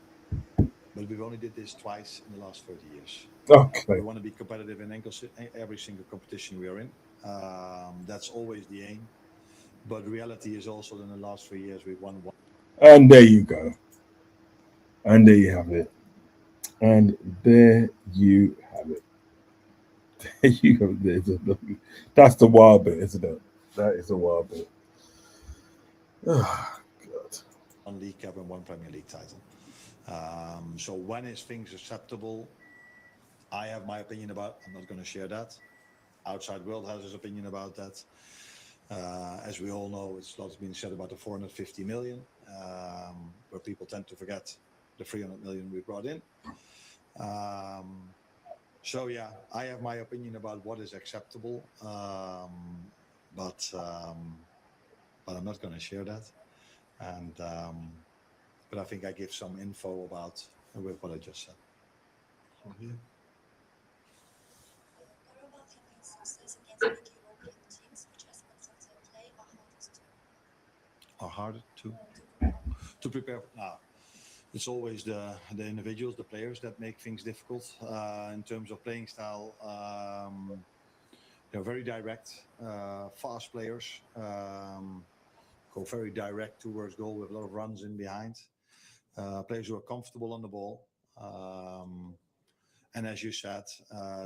But we've only did this twice in the last 30 years. Okay. We want to be competitive in every single competition we are in. That's always the aim. But reality is also that in the last 3 years we've won 1. And there you go. And there you have it. And there you have it. There you go. That's the wild bit, isn't it? That is the wild bit. Oh, God. 1 League Cup and 1 Premier League title. So when is things acceptable? I have my opinion about. I'm not going to share that. Outside world has his opinion about that. As we all know, it's lots been said about the 450 million, where people tend to forget the 300 million we brought in. So yeah, I have my opinion about what is acceptable, but I'm not going to share that. And but I think I give some info about with what I just said. Qarabag have been success against big European teams, which aspects of their play are hardest To prepare. It's always the individuals, the players that make things difficult in terms of playing style. They're very direct, fast players, go very direct towards goal with a lot of runs in behind. Players who are comfortable on the ball. And as you said,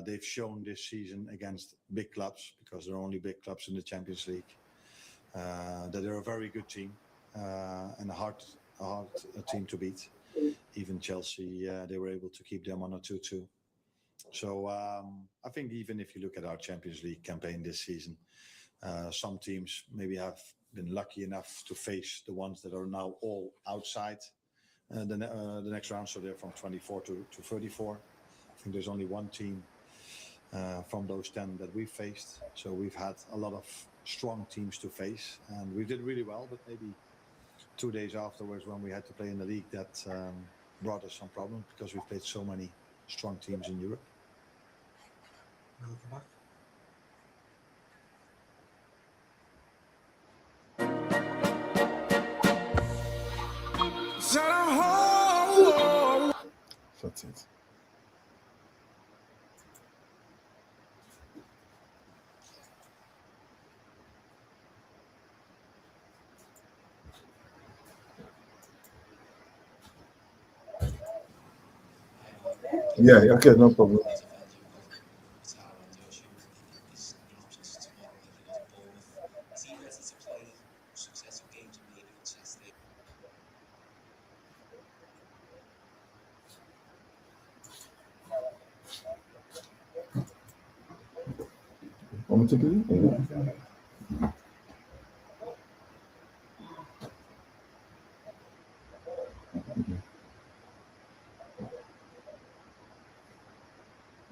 they've shown this season against big clubs, because there are only big clubs in the Champions League, that they're a very good team and a hard team to beat. Even Chelsea, they were able to keep them on a 2-2. So I think even if you look at our Champions League campaign this season, some teams maybe have been lucky enough to face the ones that are now all outside the next round. So they're from 24 to 34. I think there's only 1 team from those 10 that we've faced. So we've had a lot of strong teams to face, and we did really well. But maybe 2 days afterwards, when we had to play in the league, that brought us some problems, because we've played so many strong teams in Europe. Welcome back. That's it. Yeah, okay, no problem. As a fan, do you have Qatar and do assume his absence tomorrow if he goes to Bournemouth? Is he ready to play successive games and maybe on Saturday? Want me to do it?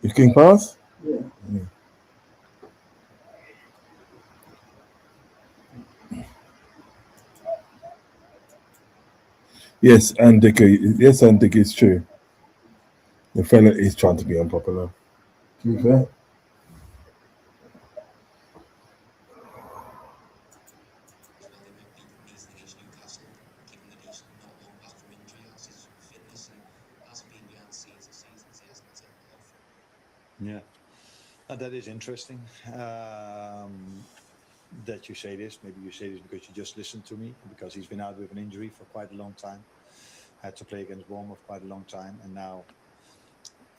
You can pass? Yeah. Yes, and Dicky. Yes, and Dicky is true. The fella is trying to be unpopular. To be fair. As well, they might beat Leeds against Newcastle, given that he's not long back from injury. How's his fitness and has he been behind the scenes this season? He hasn't had to help from. Yeah, that is interesting that you say this. Maybe you say this because you just listened to me, because he's been out with an injury for quite a long time. Had to play against Bournemouth quite a long time, and now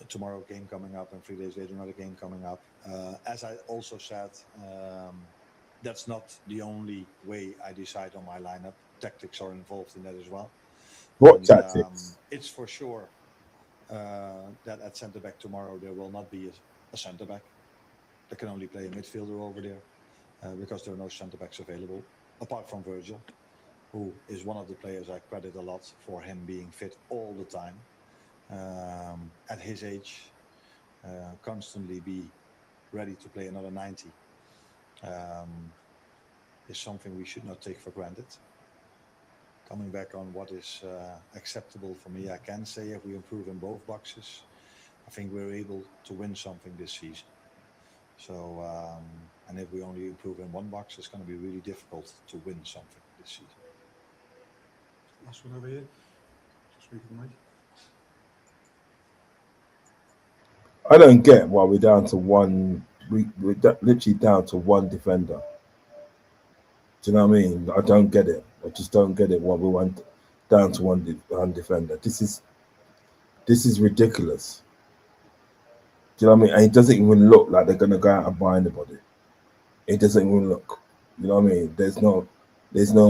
tomorrow game coming up, and 3 days later another game coming up. As I also said, that's not the only way I decide on my lineup. Tactics are involved in that as well. What And tactics? it's for sure that at centre back tomorrow there will not be a centre back. They can only play a midfielder over there because there are no centre backs available apart from Virgil, who is one of the players I credit a lot for him being fit all the time. At his age, constantly be ready to play another 90 is something we should not take for granted. Coming back on what is acceptable for me, I can say if we improve in both boxes, I think we're able to win something this season. So, and if we only improve in one box, it's going to be really difficult to win something this season. Last one over here. Just read the mic. I don't get why we're down to one. We're literally down to one defender. Do you know what I mean? I don't get it. I just don't get it. Why we went down to one defender. This is ridiculous. Do you know what I mean? And it doesn't even look like they're gonna go out and buy anybody. It doesn't even look. You know what I mean? There's no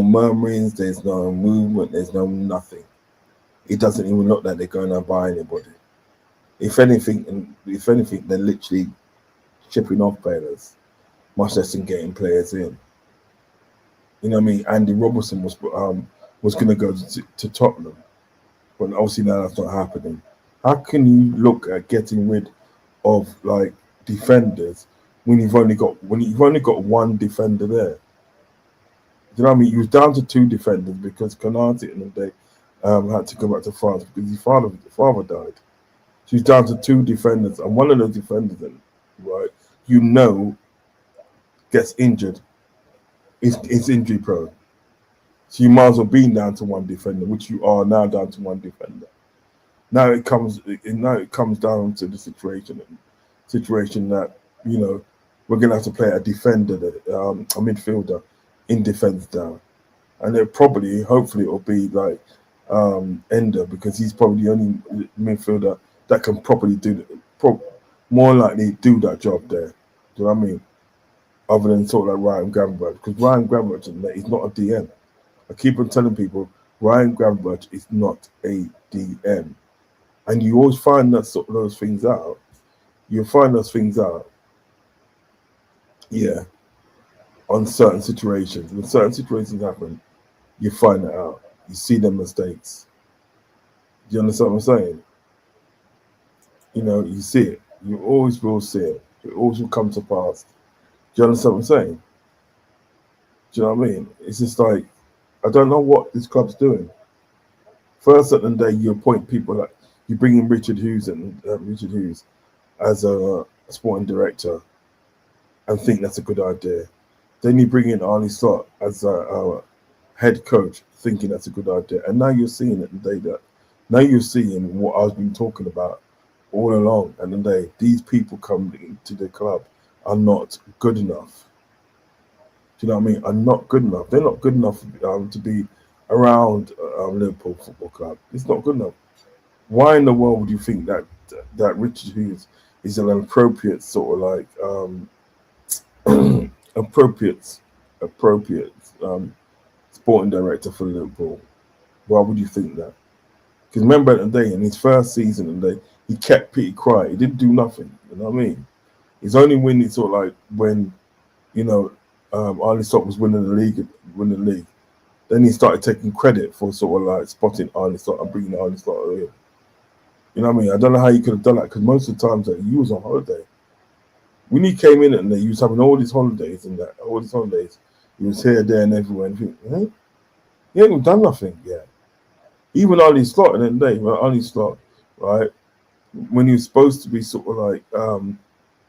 murmurings. There's no movement. There's no nothing. It doesn't even look like they're going to buy anybody. If anything, they're literally chipping off players, much less than getting players in. You know what I mean? Andy Robertson was going to go to Tottenham, but obviously now that's not happening. How can you look at getting rid of like defenders when you've only got one defender there? Do you know what I mean? He was down to two defenders because Konate and they had to go back to France because his father died. So he's down to two defenders, and one of those defenders, right, gets injured. It's injury prone. So you might as well be down to one defender, which you are now down to one defender. Now it comes down to the situation that we're gonna have to play a defender, a midfielder, in defense down, and hopefully it'll be like Ender, because he's probably the only midfielder that can properly more likely do that job there. Do you know what I mean? Other than sort of like Ryan Gravenberch, because Ryan Gravenberch is not a DM. I keep on telling people Ryan Gravenberch is not a DM, and you always find those things out. You find those things out, yeah, on certain situations. When certain situations happen, you find it out. You see the mistakes. Do you understand what I'm saying? You see it. You always will see it. It always will come to pass. Do you understand what I'm saying? Do you know what I mean? It's just like, I don't know what this club's doing. First, at the day, you appoint people like, you bring in Richard Hughes as a sporting director and think that's a good idea. Then you bring in Arnie Slot as a head coach, thinking that's a good idea. And now you're seeing it the day that, now you're seeing what I've been talking about all along. And the day these people coming to the club are not good enough. Do you know what I mean? Are not good enough. They're not good enough to be around Liverpool Football Club. It's not good enough. why in the world would you think that Richard Hughes is an appropriate sort of like appropriate sporting director for Liverpool? Why would you think that? Because remember at the day, in his first season, he kept Peter quiet. He didn't do nothing. You know what I mean? It's only when it's sort of like when Arne Slot was winning the league. Then he started taking credit for sort of like spotting Arne Slot and bringing Arne Slot in. You know what I mean? I don't know how you could have done that because most of the times that he was on holiday. When he came in and he was having all these holidays, he was here, there, and everywhere. And you think, he ain't even done nothing yet. Even Arne Slot, and then Arne Slot, right? When he was supposed to be sort of like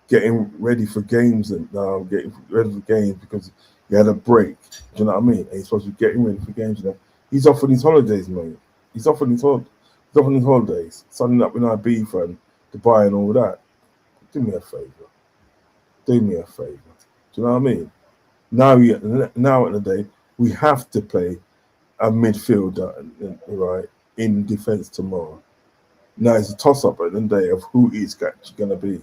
getting ready for games because he had a break. Do you know what I mean? And he's supposed to be getting ready for games. He's off on his holidays, mate. He's off on his holidays, signing up with Ibiza and Dubai and all that. Do me a favour. Do you know what I mean? Now at the day, we have to play a midfielder, right, in defence tomorrow. Now it's a toss-up at the end of the day of who he's actually going to be.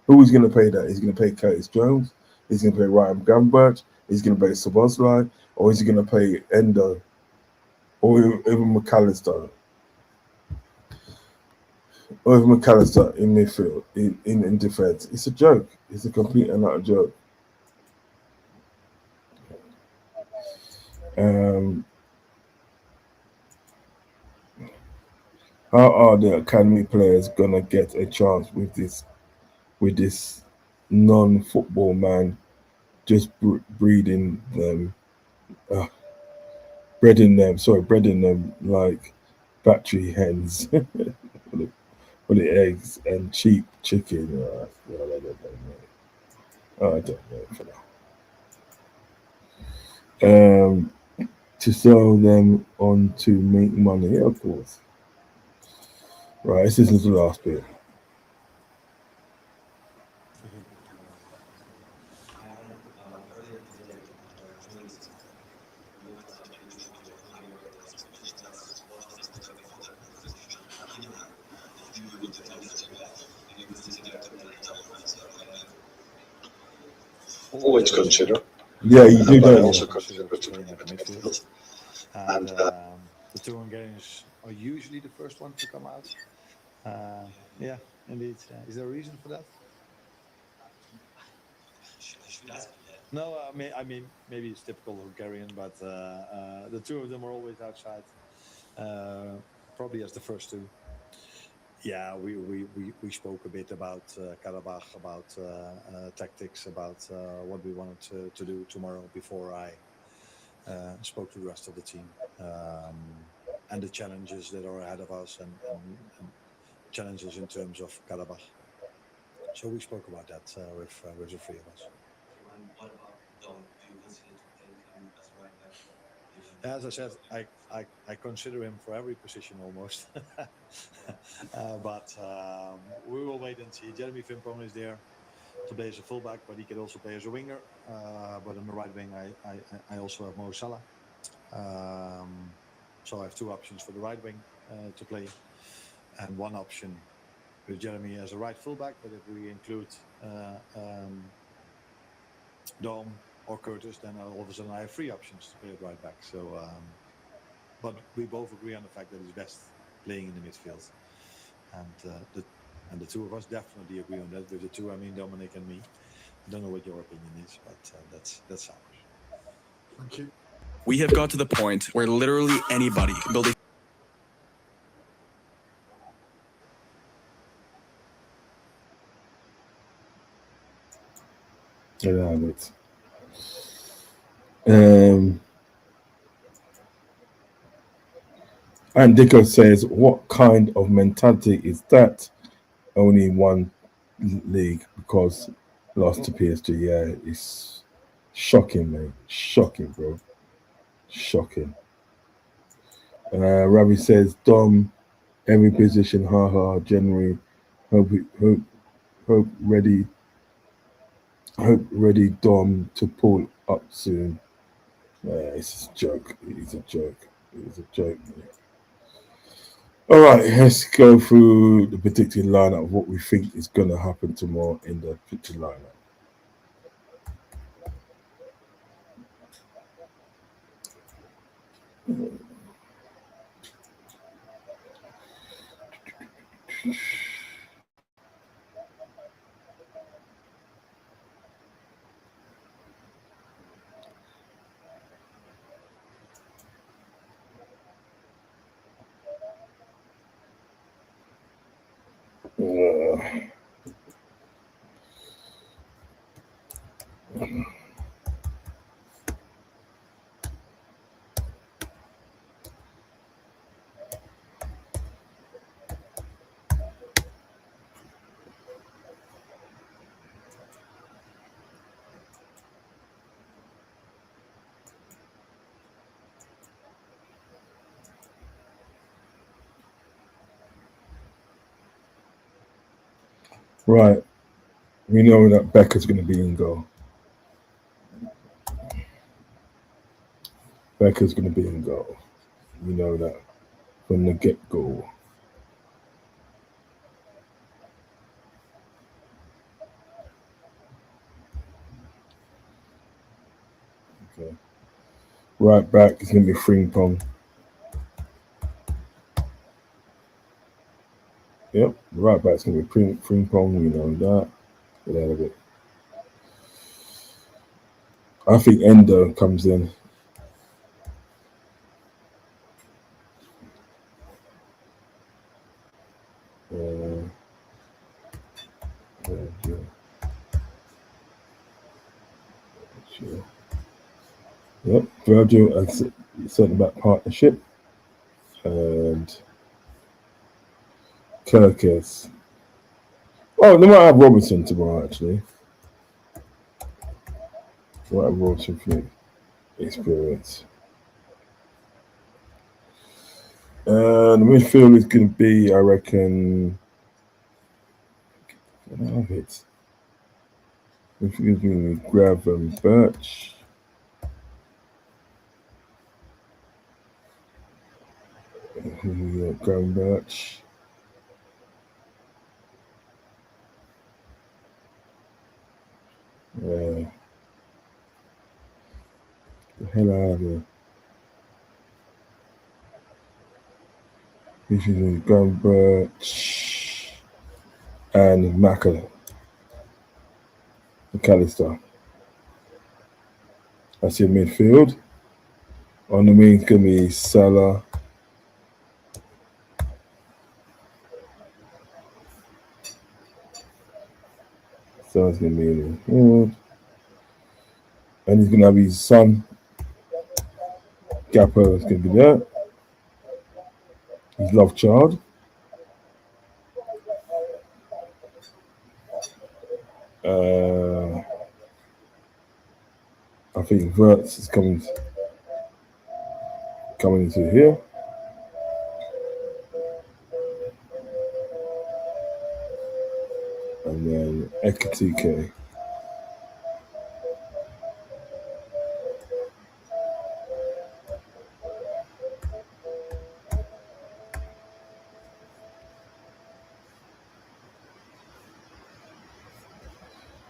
Who is going to play that? He's going to play Curtis Jones. He's going to play Ryan Gambert. He's going to play Szoboszlai, or is he going to play Endo, or even McAllister, in midfield, in defence? It's a joke. It's a complete and utter joke. How are the academy players gonna get a chance with this non-football man just breeding them like battery hens for the eggs and cheap chicken? I don't know for now. To sell them on to make money, yeah, of course. Right, this is the last bit. Always consider. Yeah, you do, But I don't also you? consider playing at the midfield. And the two Hungarians are usually the first one to come out. Yeah, indeed. Is there a reason for that? No, I mean, maybe it's typical Hungarian, but the two of them are always outside, probably as the first two. Yeah, we spoke a bit about Qarabag, about tactics, about what we wanted to do tomorrow before I spoke to the rest of the team, and the challenges that are ahead of us, and challenges in terms of Qarabag. So we spoke about that with the three of us. What about Dom? Do you consider to play him as right back? As I said, I consider him for every position almost. But we will wait and see. Jeremy Frimpong is there to play as a fullback, but he can also play as a winger. But on the right wing, I also have Mo Salah. So I have two options for the right wing to play, and one option with Jeremy as a right fullback. But if we include Dom or Curtis, then all of a sudden I have three options to play at right back. So, but we both agree on the fact that he's best playing in the midfield, and the two of us definitely agree on that. With the two, I mean Dominic and me. I don't know what your opinion is, but that's ours. Thank you. We have got to the point where literally anybody can build a Yeah, but and Dico says, what kind of mentality is that? Only one league because lost to PSG. Yeah, it's shocking, mate. Shocking, bro. Shocking. Ravi says, Dom, every position, haha, January. Hope ready Dom to pull up soon. It's a joke. It is a joke. It is a joke, mate. All right, let's go through the predicted lineup of what we think is going to happen tomorrow in the predicted lineup. Right, we know that Becker's going to be in goal. Becker's going to be in goal. We know that from the get-go. Okay. Right back is going to be Frimpong. Yep, right back's going to be Frimpong. We know that. Get out of it. I think Endo comes in. Yep, Virgil has said about partnership. And Kirkes. Oh, they might have Robinson tomorrow, actually. They might have Robinson for experience. The midfield is going to be, I reckon, I don't have it. Midfield is going to be Graham Birch. Graham Birch. The hell out of here. This is Graham Birch and McAllister. That's your midfield. On the wing, it's going to be Salah. Salah's going to be in the field. And he's going to have his son. Gapper is going to be there. His love child. I think Verts is coming into here. And then Ekatike.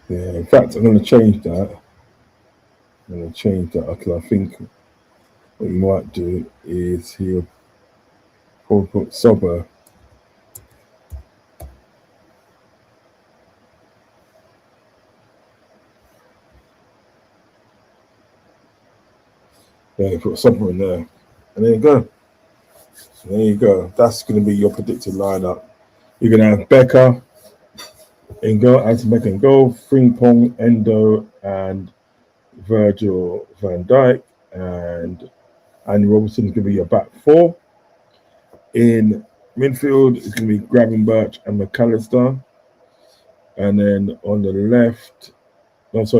Yeah, in fact, I'm going to change that. Because I think what you might do is he'll probably put Sober. Yeah, put Sober in there. And there you go. There you go. That's going to be your predicted lineup. You're going to have Becker in goal, Anthony in goal, Frimpong, Endo, and Virgil van Dijk, and Andy Robertson is going to be your back four. In midfield, it's going to be Graham Birch and McAllister. And then on the right, it's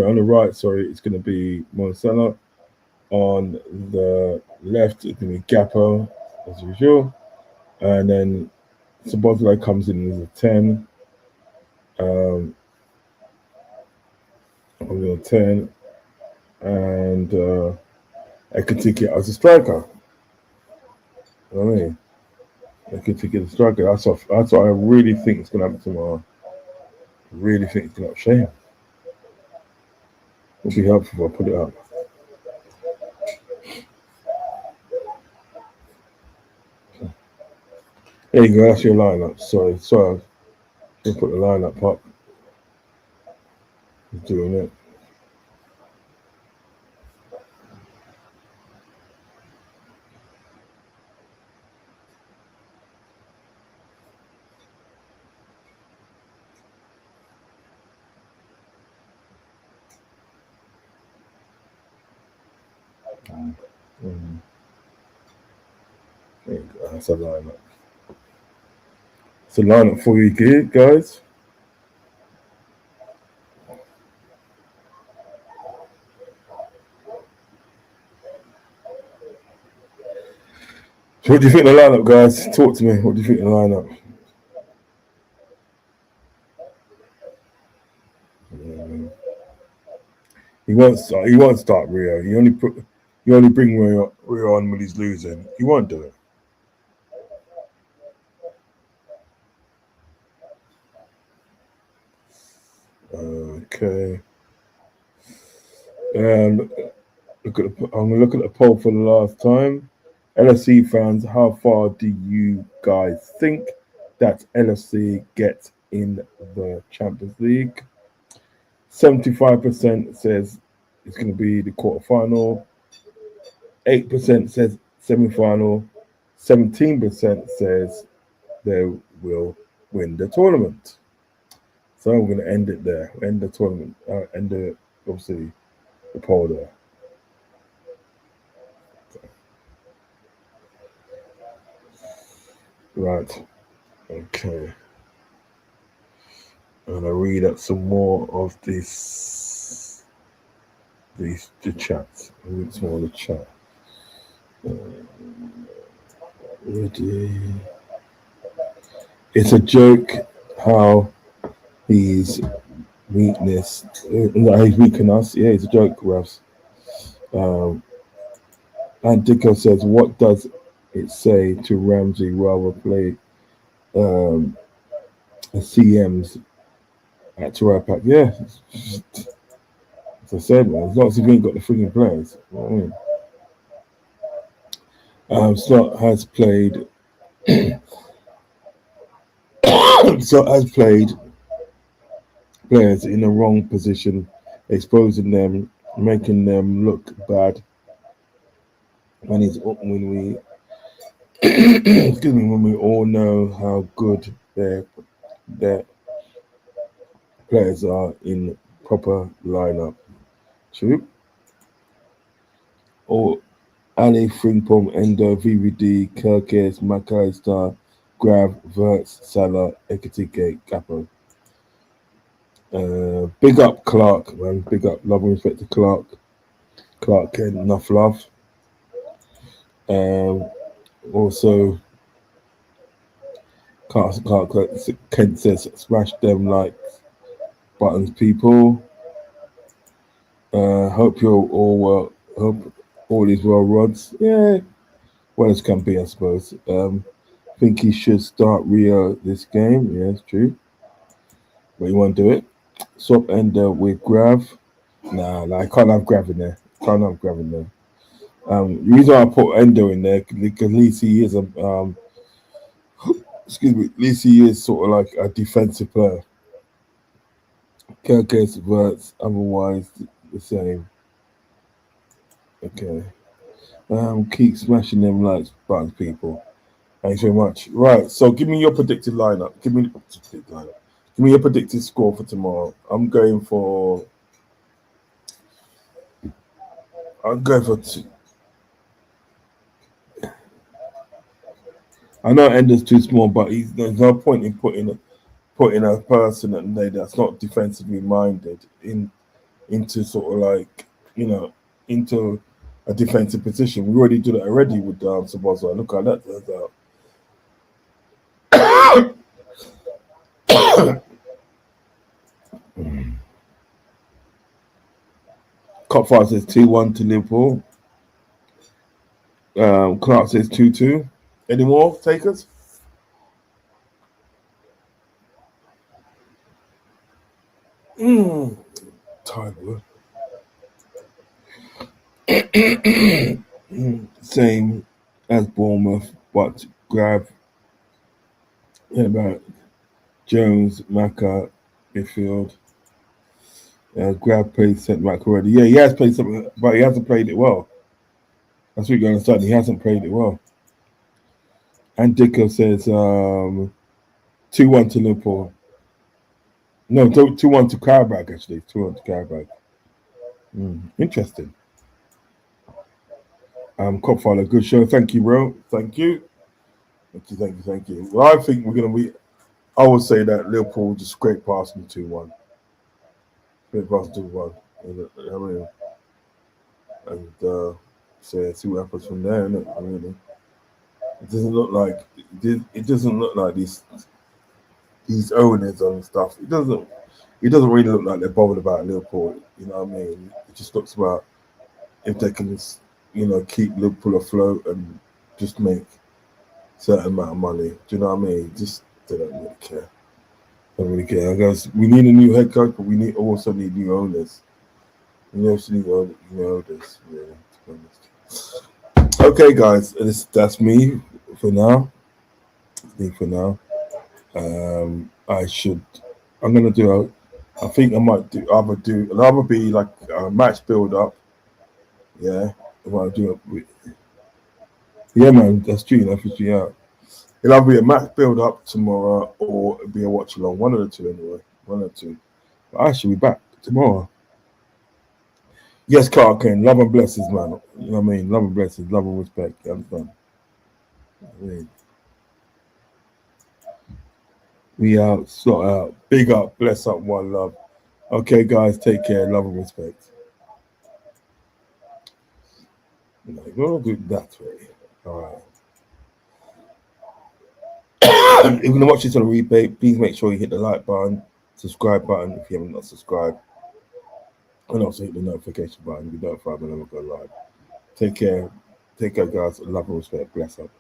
going to be Monsanto. On the left, it's going to be Gappo, as usual. And then Sabozlai comes in as a 10. On the 10. And I can take it as a striker. You know what I mean? They could take it a striker. That's what I really think is going to happen tomorrow. I really think it's going to shame. It'll be helpful if I put it up. There you go. That's your lineup. Sorry. I'll put the lineup up. I'm doing it. There you go. That's a lineup. It's a lineup for you, guys. So what do you think of the lineup, guys? Talk to me. What do you think of the lineup? He won't start Rio. He only bring Rio on when he's losing. He won't do it. Okay. I'm gonna look at the poll for the last time. LFC fans, how far do you guys think that LFC get in the Champions League? 75% says it's going to be the quarterfinal. 8% says semi-final. 17% says they will win the tournament. So I'm going to end it there. End the tournament. Obviously the poll there. Right. Okay. I'm going to read out some more of the chats. Read some more of the chat. Ready. It's a joke how he's weakness. He's weakening us. Yeah, it's a joke, Russ. And Dicko says, what does it say to Ramsey rather play CMs at Qarabag? Yeah, as I said, man, as long as he ain't got the freaking players. You know what I mean? Slot has played. Slot has played players in the wrong position, exposing them, making them look bad. When we excuse me, when we all know how good their players are in proper lineup. True. Or Ali, Frimpong, Endo, VVD, Kirkes, McAllister, Grav, Verts, Salah, Ekitike, Capo. Big up Clark, man. Big up, love and respect to Clark. Clark Kent, enough love. Also, Clark Kent says, smash them like buttons, people. Hope you're all well. Hope all is well, Rods. Yeah, well as can be, I suppose. Think he should start Rio this game. Yeah, it's true. But he won't do it. Swap Ender with Grav. Nah, I can't have Grav in there. The reason I put Endo in there because at least he is excuse me, at least he is sort of like a defensive player. Kirkes, Verts, otherwise the same. Okay. Keep smashing them like buttons, people. Thanks very much. Right, so give me your predicted lineup. Give me your predicted score for tomorrow. I'm going for two. I know Ender's too small, but there's no point in putting a person that's not defensively minded into sort of like, into a defensive position. We already did it already with Sabozza. Look how that turns out. Cop 5 says 2-1 to Liverpool. Clark says 2-2. Any more takers? Tired, bro. Same as Bournemouth, but grab about Jones, Maka, midfield. Grab played centre back already. Yeah, he has played something, but he hasn't played it well. That's what you're going to start. He hasn't played it well. And Dicker says 2-1 to Liverpool. No, 2-1 to Qarabag, actually. 2-1 to Qarabag. Interesting. Copfather, good show. Thank you, bro. Thank you. Thank you. Well, I think we're going to be. I would say that Liverpool will just scrape past them 2-1. Scrape past 2-1. I mean, and so see what happens from there. Innit? Really, it doesn't look like it doesn't look like these owners and stuff. It doesn't really look like they're bothered about Liverpool. You know what I mean? It just looks about if they can, keep Liverpool afloat and just make certain amount of money. Do you know what I mean? Just they don't really care. Don't really care. I guess we need a new head coach, but we also need new owners. We also need new owners, really, to be honest. Okay, guys, that's me for now. I'm gonna do. I think I might either be like a match build up. Yeah, if I do it. Yeah, man, that's true. That's true. Yeah. It'll either be a match build up tomorrow or it'll be a watch along. One of the two, anyway. One or two. But I should be back tomorrow. Yes, Carl Ken. Love and blessings, man. You know what I mean? Love and blessings. Love and respect. You understand? I mean, we out. Sort out. Big up. Bless up. One love. Okay, guys. Take care. Love and respect. No, you're going to do it that way. All right. If you're going to watch this on a replay, please make sure you hit the like button, subscribe button if you haven't not subscribed, and also hit the notification button to be notified whenever I go live. Take care. Take care, guys. Love and respect. Bless up.